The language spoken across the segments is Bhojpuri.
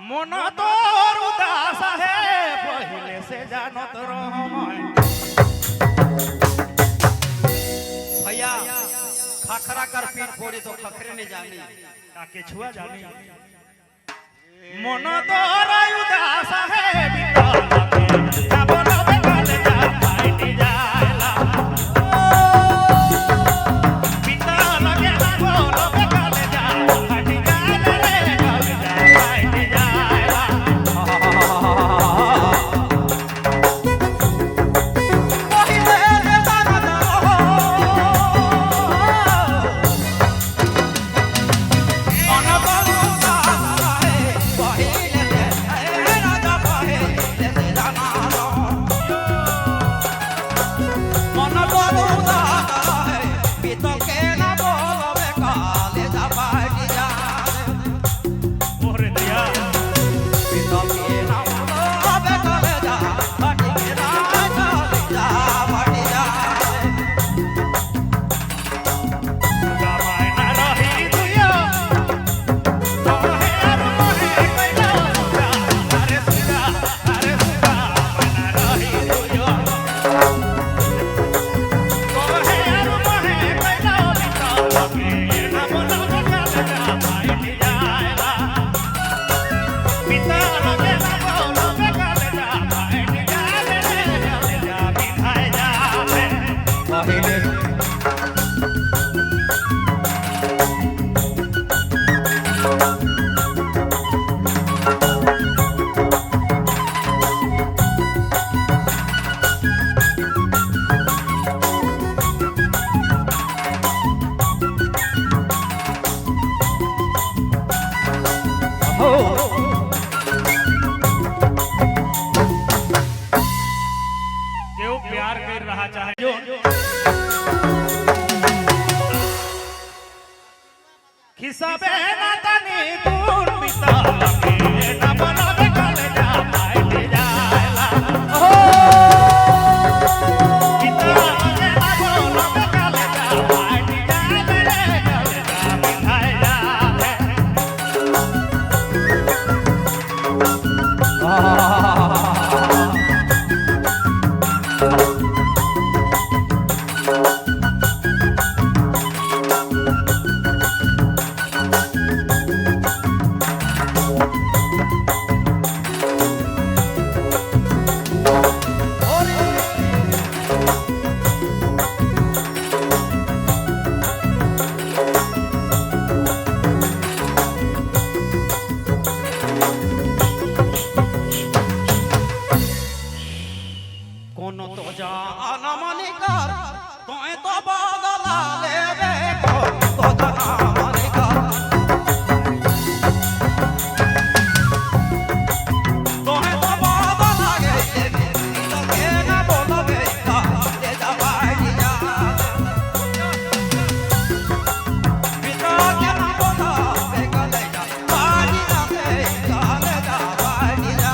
मन तोर उदास है पहले से जानो तो भैया खखरा कर पीठ फोड़ी तो खखरे ने जानी ताके छुआ जानी मन तोर उदास है बितल के जाबो लबे काले जा फाइटी जायला बितल के जाबो लबे काले जा फाइटी जायला रे काले जा फाइटी जायला क्यों प्यार कर रहा चाहे जो खिसाबे ना तनी दूर बितल के ना बनबे काले जा फाइटी जायला हो बितल के ना बनबे काले जा फाइटी जायला रे काले जा बिधाय जाए कोनो तो जान मनी कर तोए तो बदला ले दे तो जान मनी कर तोए तो बदला गे तो के ना बोलो बे का ले जा बाई जा बिता के ना बोलो बे का ले जा बाई जा ले जा बाई जा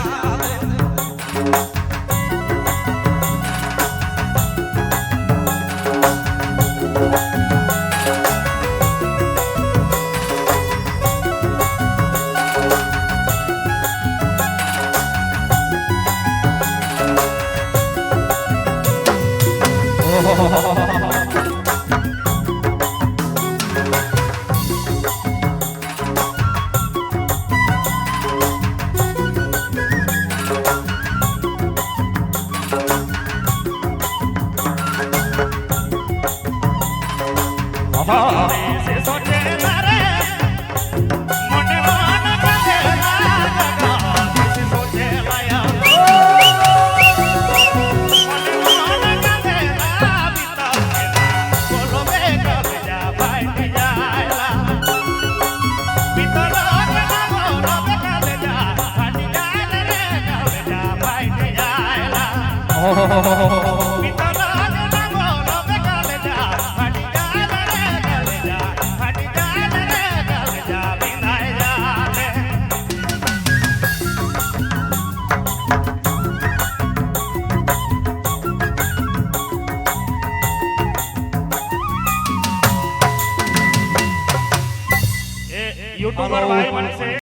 से सोचे रे मने मान काहे लागा से सोचे लाया मने मान काहे ला बितल के बोलबे काले जा फाइटी जायला बितल के ना बोलबे काले जा फाइटी जायला रे काले जा फाइटी जायला